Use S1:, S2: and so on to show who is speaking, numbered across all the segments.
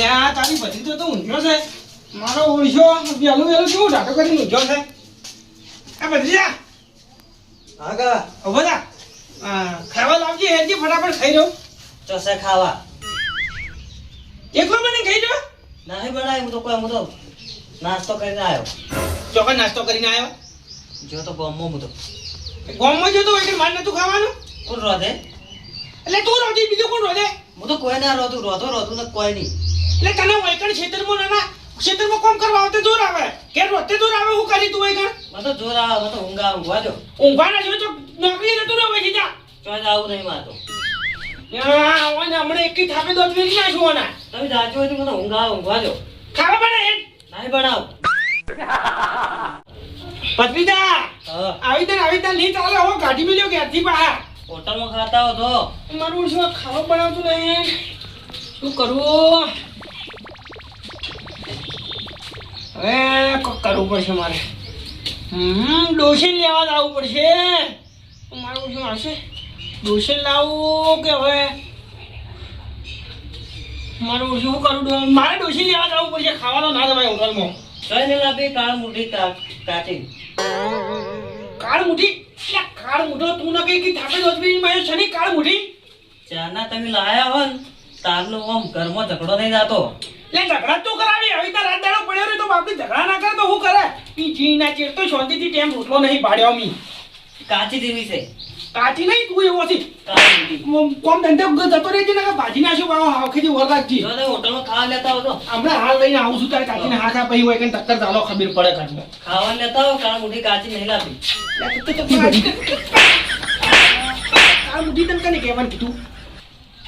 S1: આ તારી ભત્રીજો તો ઊંઘ્યો છે. મારો ઓળશો વહેલું વહેલું કેવું ઢાટો કરીને ઊંઘ્યો છે. આ ભત્રીજા
S2: હા કા
S1: ઉભો થા. ખાવા લાવજે હેજી ફટાફટ ખાઈ રહ્યો.
S2: ચોસે ખાવા
S1: એકલો મને ખાઈ રહ્યો.
S2: નહીં બનાય હું તો નાસ્તો કરીને આવ્યો.
S1: ચોકન નાસ્તો કરીને આવ્યો.
S2: જો તો ગમો હું તો
S1: ગોમમાં જતો હોય કે માર નતું ખાવાનું.
S2: કોણ રોધે
S1: એટલે તું રોટી બીજો કોણ રોધે?
S2: હું તો કોઈ ના રોતું ને કોઈ નહીં.
S1: એટલે તને વૈકણ ક્ષેત્રમાં નાના ક્ષેત્રમાં કોમ કરવા આવતે દૂર આવે કે રોતે દૂર આવે હું કરી તું વૈકણ?
S2: મને તો જોર આવે મને તો ઊંઘવા જો
S1: ઊંઘવાના જો તો નોકરી નતું રહે વૈકી જા.
S2: ચોય આવું નહીં મારતો.
S1: હમણાં એકી થાપે દોત વેરી નાખવાના.
S2: તમે જાજો હોય તો મને ઊંઘવા જો.
S1: ખાવા બને હેડ.
S2: નહીં બનાવ.
S1: પત્રીજા
S2: હા
S1: આવી તને નહીં ચાલે હો ગાડી મેલ્યો ઘેરથી બહાર.
S2: હોટલમાં ખાતા હો તો
S1: મારું શું ખાવા બનાવતું નહીં. શું કરવું હવે? કોક કરવું પડશે મારે. ડોસીને લેવા જવું પડશે. મારું શું હશે? ડોસીને લાવવું કે હવે મારું શું કરું? મારે ડોસીને લેવા જવું પડશે. ખાવાનો ના જવાય હોટલમાં.
S2: કઈ નહીં લાવી કાળ મુઠી કાચી
S1: કાળ મુઠી? કાળ મુઠો તું ના કઈ થાપે દોતવી મેં શની કાળ મુઠી?
S2: ચાના તમે લાયા હો ને તારનો આમ ઘરમાં ઝઘડો નહીં જાતો.
S1: એટલે ઝઘડા તો કરાવી. હવે તો રાત દાડો પડ્યો રે તો બાપડી ઝઘડા ના કરે તો શું કરે? ઈ જી ના ચેર તો શાંતિથી ટેમ રોટલો નહીં પાડ્યો મી.
S2: કાચી દેવી છે
S1: કાચી નહીં તું એવો છે.
S2: કાળી મુઠી.
S1: કોમ ધંધો જતો રહેજે ને કે ભાજી નાખ્યો બાવો હાવખેથી વરગાજી.
S2: જો તમે હોટલમાં ખાવા લેતા હો તો
S1: હમણાં હાલ લઈને આવું છું તારે કાચીને હા ખા પહી હોય કે ટક્કર ચાલો ખબર પડે કાચી.
S2: ખાવા લેતા હો કાળ મુઠી કાચી નહીં લાવી.
S1: કાળ મુઠી તને કને કહેવાનું કીધું?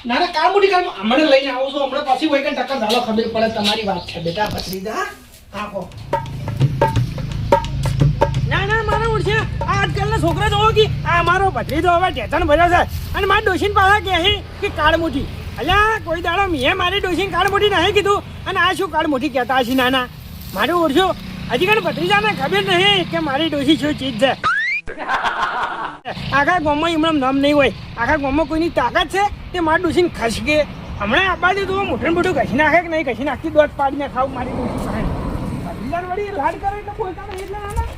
S1: ના ના કાળ મુઠી કાળ હમણાં લઈને આવું છું. હમણાં પાછી હોય કે ટક્કર ચાલો ખબર પડે. તમારી વાત છે બેટા ભત્રીજા. હા કો ના ના મારા ઉડશે. આજકાલના છોકરા જોવો કે આ મારો ભત્રીજો હવે ટેશન ભર્યો છે અને મારી ડોશીને પાછા કહે કે કાળ મુઠી. અલ્યા કોઈ દાડો મેં મારી ડોશીને કાળ મુઠી નહીં કીધું અને આ શું કાળ મુઠી કહેતા હશે? નાના મારું ઓળશો હજી કાલે ભત્રીજાને ખબર નહીં કે મારી ડોશી શું ચીજ છે. આખા ગામમાં એમણે નામ નહીં હોય. આખા ગામમાં કોઈની તાકાત છે તે મારી ડોશીને ખસકે. હમણાં આબાજુ તો મોટું મોટું ઘસી નાખે કે નહીં ઘસી નાખતી દોત પાડીને ખાવ મારી ડોશી પાસે. ભત્રીજાને વળી લાડ કરે એટલે બોલતા નહીં એટલે નાના.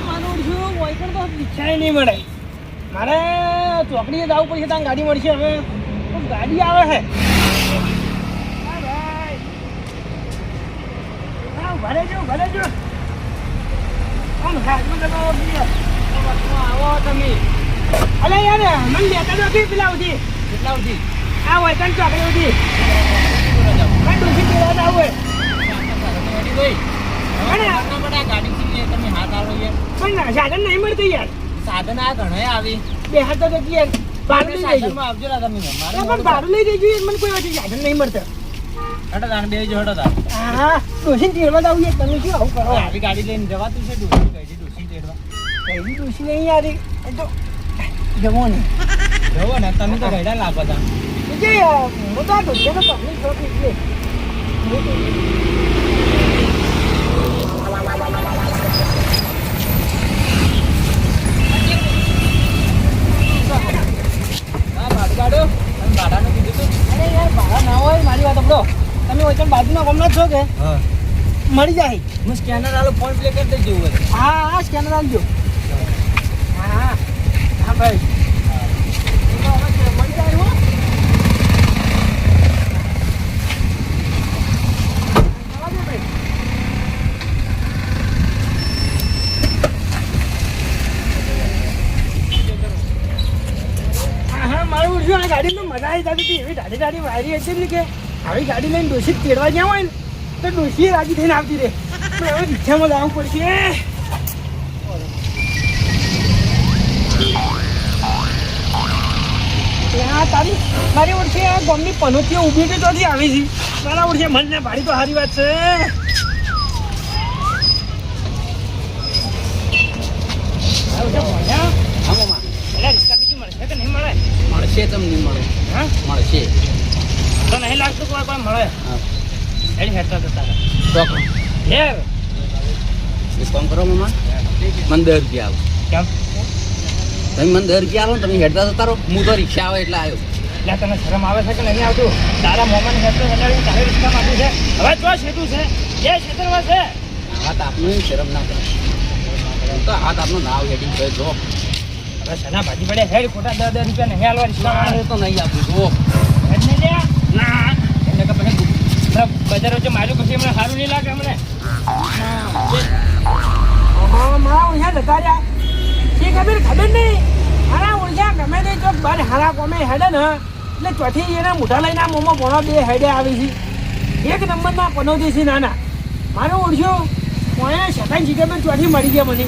S1: મારું ઓળશો વોયકણ તો ઈચ્છાએ નહીં મળે. મારે ચોકડીએ જવું પડશે. ત્યાં ગાડી મળશે. હવે ગાડી આવે છે. ભલે જો આમ હાથમાં દબાવો જોઈએ. આવો તમે. અલે યાર મને લેતા દો કે પેલા ઉધી કેટલા ઉધી આ હોય તને ચોકડી ઉધી કઈ ડોસી પેલા ના હોય પણ સાધન નહીં મળતું યાર.
S2: સાધન આ ઘણા આવી
S1: બે હાથ તો યાર ભાડું લઈ જજો.
S2: આવજો ના તમે
S1: પણ ભાડું લઈ જજો. મને કોઈ વાત સાધન નહીં મળતું.
S2: હટો તાણ બે જો હટો તાણ
S1: હા ડોસી તેડવા જાવ યાર. તમે શું આવું કરો?
S2: આવી ગાડી લઈને જવાતું છે ડોસી તેડવા
S1: પહેલી ડોસી નહીં યાર. એ તો જવો ને
S2: જવો ને તમે તો ગયડા લાગો તા
S1: જે હું તો આ ડોસીનો પબ્લિક શોખ એટલે
S2: ભાડાનું કીધું તું.
S1: અરે યાર ભાડા ના હોય. મારી વાત સાંભળો. તમે હોય બાજુના ગામના છો કે
S2: હા
S1: મળી જાય.
S2: હું સ્કેનર આલો ફોન પ્લે કરી દેજો હોય.
S1: હા હા સ્કેનર આપજો. હા હા ભાઈ મળી જાય હો. આવજો ભાઈ. હા હા મારું ઉડ્યું. આ ગાડીમાં મજા આવી જતી હતી. એવી ગાડી વાયરી હતી ને કે આવી ગાડી લઈને ડોસી તેડવા જ્યાં હોય ને તો ડોસી રાજી થઈને આવતી રહે. પણ હવે રિક્ષામાં લાવવું પડશે. તારી મારી ઓળખે આ ગામની પનોતીઓ ઊભી કે તોથી આવી છે. તારા ઓળખે મનને ભાડી તો સારી વાત છે. રિક્ષા બીજી મળશે કે નહીં મળે?
S2: મળશે તમને નહીં મળે.
S1: હા
S2: મળશે
S1: તો નહીં લાગતું કોઈ મળે. એની હેઠળ જતા
S2: ચોકડો
S1: યાર
S2: એક કામ કરો મમ્મા મને 10 રૂપિયા આવો.
S1: કેમ?
S2: તમે મને 10 રૂપિયા આવો ને તમે હેડતા જતા રહો. હું તો રિક્ષા આવે એટલે આવ્યો.
S1: એટલે તને શરમ આવે છે કે નહીં આવતું? તારા મોમાને હેઠળ હેઠળ તારે રિક્ષામાં આપ્યું છે. હવે જો છેટું છે એ ક્ષેત્રમાં છે.
S3: હાથ આપનું શરમ ના કરે. તો હાથ આપનું નાવ હેડિંગ કરે જો.
S1: હવે સના ભાજી પડે હેડ ખોટા 10 રૂપિયા નહીં હાલવા રિક્ષામાં.
S3: મારે તો નહીં આપું જો.
S1: હેડ નહીં લે.
S3: ના
S1: એટલે કે પછી બજાર વચ્ચે માર્યું પછી હમણાં સારું નહીં લાગે અમને. મારા ઓળખ્યા જતા રહ્યા એ ખબર નહીં. મારા ઓળખ્યા ગમે તે ચોક બાર હારા કોમે હેડે ને એટલે ચોથી એના મોઢા લઈને આ મોમાં ભણો બે હેડે આવી છે. એક નંબરના પનોતી છે નાના. મારો ઓળખ્યો ઓયા શકાય જગ્યા પર ચોથી મળી ગયા મને.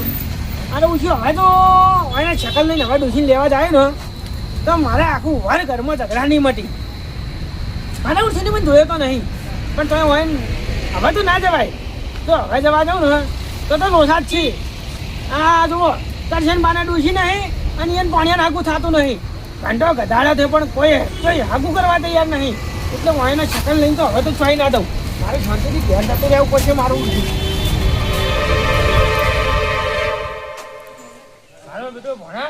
S1: મારે ઓળખ્યો હવે તો ઓયા શકલ લઈને હવે ડોસીને લેવા જાય ને તો મારે આખું વાર ઘરમાં ઝઘડા નહીં મટી. મારા ઓળખીને મને જોયો તો નહીં પણ તમે હોય હવે તો ના જવાય. તો હવે જવા જાઉં ને તો લોસા જ છે. આ જુઓ દર્શન બાને ડૂસી નહીં અને એને પાણી હાગું થતું નહીં. ઘંટો ગધાડ્યો થયો પણ કોઈ હાગું કરવા તૈયાર નહીં. એટલે હું એના શકલ લઈને તો હવે તો ચોઈ ના દઉં. મારે શાંતિથી ધ્યાન રાખતું રહેવું પડશે મારું. મારો બેટો ભણા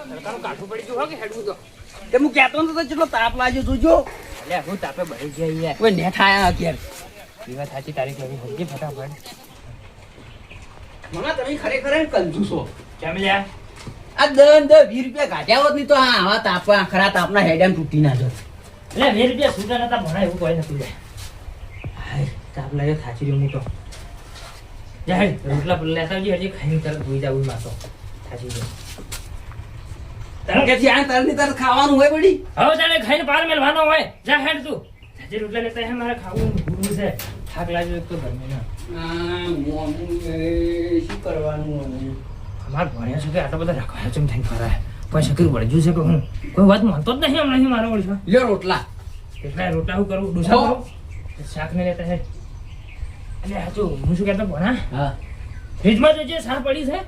S1: સરકારનું કાઠું પડી ગયું હોય કે હેડવું તો
S3: તે હું કહેતો નતો કેટલો તાપ લાગ્યો જોજો.
S1: એટલે હું તાપે ભરી ગયા યાર.
S3: કોઈ નેઠ આયા અત્યારે.
S1: વિવાહ સાચી તારીખ એવી હજી ફટાફટ.
S3: મને તમે ખરેખર કંજૂસો.
S1: કેમ લ્યા?
S3: આ 10-20 રૂપિયા કાઢ્યા હોત નહીં તો હા આવા તાપા ખરા તાપના હેડામ તૂટી ના જત.
S1: એટલે 20 રૂપિયા છૂટા નતા ભણા એવું કોઈ નથી લે. હાય તાપ લાગ્યો થાચી રહ્યો હું તો. જાય રોટલા લેતા આવજે હજી ખાઈને તરત ધોઈ જાવું માતો થાચી ગયો.
S3: તને કે છે આ તરની તર ખાવાનું હોય પડી.
S1: હવે તારે ખાઈને પાર મેલવાનો હોય. જા હેડ તું. હજી રોટલા લેતા હે મારે ખાવું ભૂલું છે. થાક લાગ્યો એક તો ગરમી ના.
S3: શું કરવાનું હવે?
S1: અમારે ભણ્યા છે કે આટલા બધા રાખવા ચમ થઈને ફરાય. કોઈ શકરી વળજ્યું છે કે હું કોઈ વાત માનતો જ નહીં હમણાં મારો ઓળખો.
S3: લ્યો રોટલા.
S1: એટલા રોટલા હું કરું ડોસા કરું શાક ને લેતા હે. એટલે હાચું હું શું કહેતો ભણા
S3: હા
S1: ફ્રીજમાં જોજે સા પડી છે.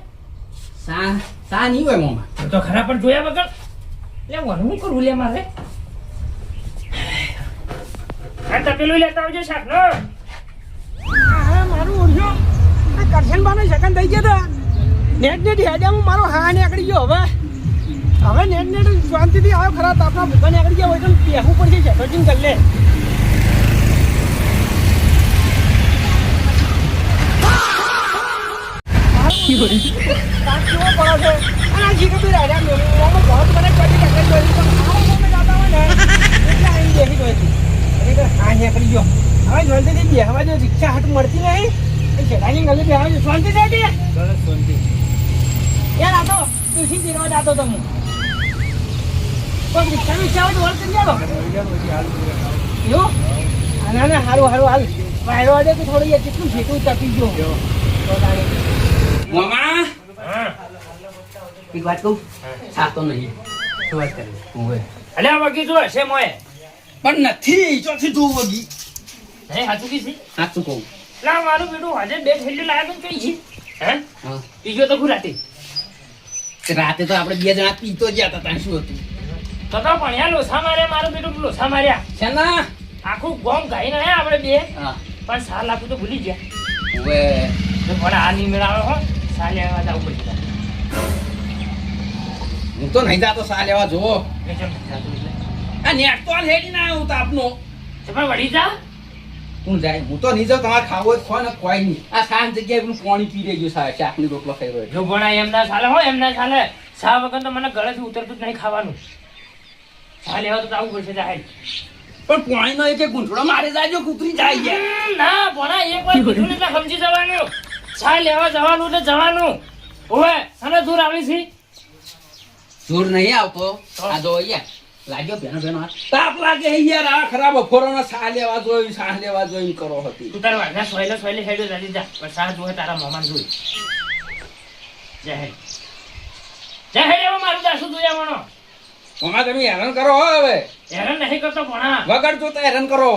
S3: સા નહીં હોય મોમાં.
S1: તો ખરા પણ જોયા વગર એટલે હું કરું લે મારે. આ તપેલું લેતા આવજો શાક નો. મારું ઓળખ્યો આ કરશનબાનો શકન થઈ ગયો તો નેટ હેડિયામાં મારો હા નીકળી ગયો. હવે નેટ શાંતિથી આવ્યો ખરા તાપના ભૂખા નીકળી ગયા હોય તો પહેવું પડશે જટોચીન કરી લે. હવે જલ્દીથી બેહવા જો રિક્ષા હાથ મળતી નહીં શેઠાની ગલી બેહવા જો શાંતિ જાય યાર. આ તો તુલસી જીરવા જાતો તમે કોઈ રિક્ષા વિક્ષા હોય તો વળ કરી જાવ એવું. ના ના હારું હાલ વાયરો વાડે તો થોડું યાર કેટલું શેકું તપી ગયો.
S3: મોમા
S1: હા
S3: એક વાત કહું. સાતો નહીં. શું વાત કરી? હોવે.
S1: અલે આ બગીચો હશે મોય
S3: પણ નથી ચોથી જોવું વગી.
S1: હે સાચું કીધી
S3: સાચું કહું.
S1: લા મારું બેટું આજે બે થેલી લાવ્યા તો કઈ છે હે
S3: હા
S1: પીજો તો ખુરાતી
S3: રાતે તો આપણે 2 જણા પીતો જ હતા. ત્યાં શું હતું?
S1: તો ભણ્યા લોસા માર્યા મારું બેટું લોસા માર્યા.
S3: છે ના?
S1: આખું ગોમ ગાઈને આયા આપણે બે
S3: હા
S1: પણ સાલ આપું તો ભૂલી ગયા.
S3: હોવે.
S1: તો પણ આ નહીં મેળાવે હો સાલ લેવા જવું પડશે.
S3: હું તો નહીં જાતો સા લેવા જોવો.
S1: એ કેમ થતું એટલે
S3: આ નેટ તો હાલ હેડી ના આવ્યો તાપનો.
S1: તો પણ વળી જા.
S3: હું જાય હું તો નહીં જાઉં. તમારે ખાવો જ ખો ને કોઈ નહીં. આ સાંજ જગ્યાએ પેલું પાણી પી રહ્યો છે. શાકની રોટલો ખાઈ રહ્યો.
S1: જો ભણા એમ ના ચાલે હો એમ ના ચાલે. સા વગર તો મને ગળેથી ઉતરતું જ નહીં ખાવાનું. સા લેવા તો જવું પડશે જાહેર.
S3: પણ પાણીનો એક ગુંઠડો મારે જાજો કૂતરી જાય છે.
S1: ના ભણા એક વાર કીધું ને એટલે સમજી જવાનું. સા લેવા જવાનું એટલે જવાનું. ઓવે અને દૂર આવી છે
S3: જોર નહીં આવતો. આ જો અહીંયા લાગ્યો બેનો હાથ. તાપ લાગે છે યાર. આ ખરાબ બફોરોનો સા લેવા જોઈ કરો હતી.
S1: તું તાર વાઘના સોયલે હેડ્યો જાજી જા પણ સા જોવે તારા મોમાન જોઈ જાહેર એવો મારું દાસુ જોયા મણો.
S3: ઓમાં તમે હેરાન કરો હો હવે.
S1: હેરાન નહીં કરતો ભણા
S3: વગર જોતા હેરાન કરો.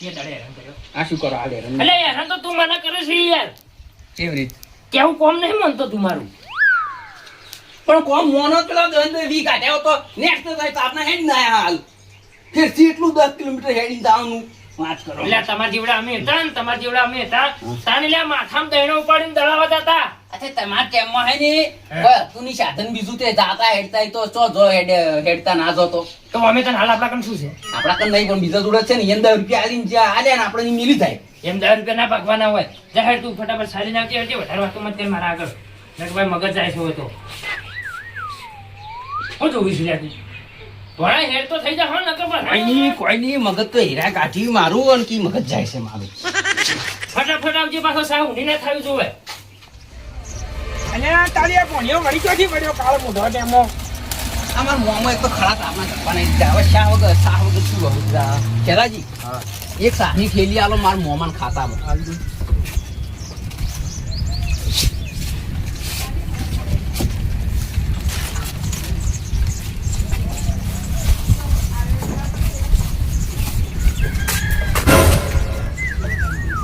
S1: એ દડે હેરાન કર્યો.
S3: આ શું કરો હાલ હેરાન?
S1: એટલે હેરાન તો તું મને કરે છે યાર.
S3: કેવી રીત?
S1: કેવું કોમ નહીં માનતો તું મારું.
S3: પણ કોમ મોનો પેલા દંડ વી કાઢ્યો તો નેક્સ્ટ થાય તો આપણે હેડી ના હાલ. ફેર એટલું 10 કિલોમીટર હેડી જવાનું. વાત કરો
S4: એટલે તમારા જેવડા અમે હતા ને તમારા જેવડા અમે હતા તાને લે માથામાં દહીણો ઉપાડીને દળાવતા હતા.
S3: અચ્છા તમારા ટેમમાં હે ને કોઈ હતું નહીં સાધન બીજું તે જાતા હેડતા તો ચો જો હેડતા ના જો
S4: તો અમે તને હાલ આપણા કન શું છે
S3: આપડા કન નહીં પણ બીજા જોડે છે ને એને 10 રૂપિયા આલીને જ્યાં આલ્યા ને આપણે મિલી જાય
S4: એમ 10 રૂપિયા ના ભાગવાના હોય. જાહેર તું ફટાફટ સારી નાખતી હશે વધારે વાતો મત કર મારા આગળ નક ભાઈ મગજ જાય છે હોય તો હું જોઈશ લે તું થોડા હેડ તો થઈ જા હો નકર
S3: કોઈ નહીં મગજ તો હીરા કાઢી મારું અને કી મગજ જાય છે મારું
S4: ફટાફટ આવજે પાછો સાવ ઊંધી ના થયું જોવે.
S1: અને તારી આ કોણીઓ વળી ક્યાંથી વળ્યો કાળ મોઢો ટેમો
S3: અમાર મોમાં એક તો ખરા તાપના કરવાના જાવ શા વગર શું હવે ખેલાજી એક સાની થેલી આલો માર મોમાન ખાતામાં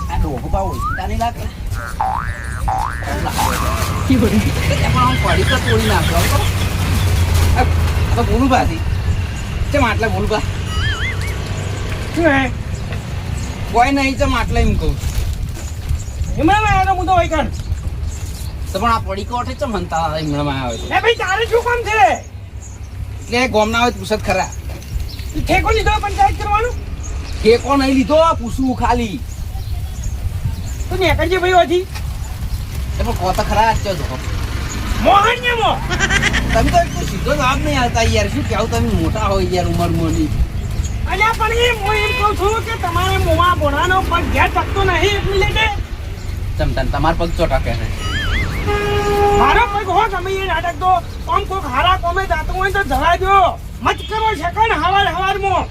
S3: આ ડોકો પાવ તાની લાગે કી બોલે પણ પડી તો તોડી નાખ્યો હવે બોલું બાથી ચમ આટલા બોલું બા
S1: શું હે
S3: કોઈ નહીં ચમ આટલા એમ કહું
S1: હિમણામાં આવ્યો તો હું તો હોય કણ
S3: તો પણ આ પડી કોઠે ચમ હંતા હમણાં આવે તો
S1: એ ભાઈ તારે શું કામ છે
S3: એટલે ગોમના હોય તો પૂછત ખરા
S1: ઠેકો લીધો પંચાયત કરવાનું
S3: ઠેકો નહીં લીધો પૂછવું ખાલી
S1: તો નેકળજે ભાઈ હોથી
S3: એ પણ કોતા ખરા જ જો
S1: મોહન ને મો
S3: તમે તો એટલો સીધો જવાબ નહીં આવતા યાર શું કેવું તમે મોટા હોય યાર ઉંમરમાં ની
S1: અલ્યા પણ એ હું એમ કહું છું કે તમારે મોવા બોણાનો પગ ઘેર ટકતો નહીં એટલી લેટે
S3: ચમતન તમાર પગ ચોટા કહે
S1: મારો પગ હો ગમે એ નાટક તો આમ કોક હારા કોમે જાતું હોય તો જવા દો મત કરો સેકન્ડ હવારમાં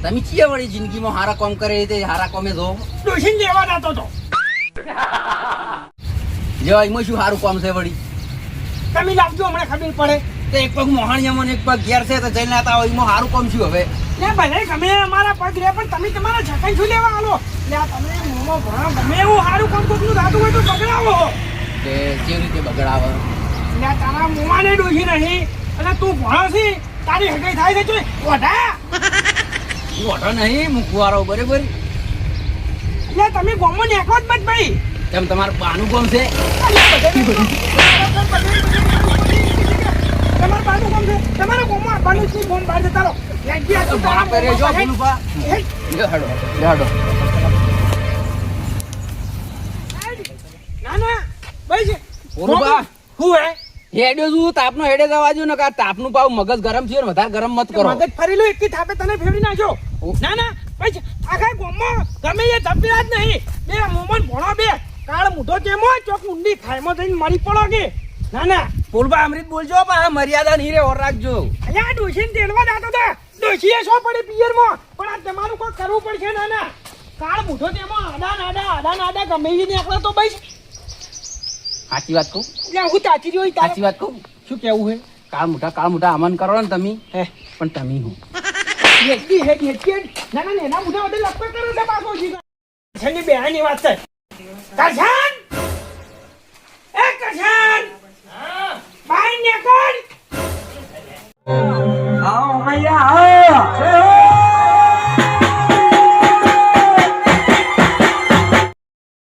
S3: તમે ચિયા વળી જિંદગીમાં હારા કામ કરે તે હારા કામે જો
S1: ડોશીને લેવા જતો તો
S3: જો એમાં શું હારું કામ છે વળી
S1: તમે લાવજો હમણાં ખબર પડે
S3: તો એક પગ મોહાણિયામાં ને એક પગ ઘેર છે તો જઈને આતા હોય એમાં હારું કામ શું હવે
S1: લે ભલે ગમે અમારા પગ રે પણ તમે તમારા ઝકાઈ શું લેવા આલો લે તમે મોમો ભણો ગમે એવું સારું કામ કોકનું દાદુ હોય તો બગડાવો
S3: તે કેવી રીતે બગડાવે
S1: લે તારા મોમાને ડોશી નહીં અને તું ભણો છે તારી હગાઈ થાય છે જોઈ ઓઢા
S3: ઓઢો નહીં મૂકવારો બરાબર
S1: લે તમે ગોમો નેકો જ મત ભાઈ
S3: કેમ તમારું બાનું કામ છે
S1: તમારું બાનું કોમ છે તમારા ગોમો આપવાનું છે ફોન બહાર જતા રહો
S3: બા કરે જો બોલું બા લેહાડો લેહાડો
S1: ના ના ભાઈ છે
S3: બોલું બા
S1: હું હે
S3: હેડ્યો છું તાપનો હેડે જવા જો ને કા તાપનું પાવ મગજ ગરમ થયો ને વધારે ગરમ મત કરો
S1: મગજ ફરી લો એકી થાપે તને ફેરવી નાખ્યો ના ના ભાઈ આખા ગોમમાં ગમે એ ધપ્યા જ નહીં બે મોમન ભણો બે કાળ મૂઢો તેમો ચોક ઊંડી ખાઈમાં જઈને મરી પડો કે ના ના
S3: બોલબા અમૃત બોલજો બા મર્યાદા નહીં રે ઓર રાખજો
S1: અલ્યા ડોશીને તેડવા જાતો હતા ડોશીએ શું પડે પિયરમાં પણ આ તમારું કોઈ કરવું પડશે ના ના કાળ મૂઢો તેમો આડા ગમે એ નીકળે તો ભાઈ
S3: સાચી વાત કહું
S1: એટલે હું તાચી રહ્યો
S3: સાચી વાત કહું
S1: શું કેવું હે
S3: કાળ મોટા અમન કરો ને તમે
S1: હે
S3: પણ તમે હું
S1: હેડી ના ના એના મુઢા બધે લપકા કરો છે પાછો જી છે બેહાની વાત છે કરશન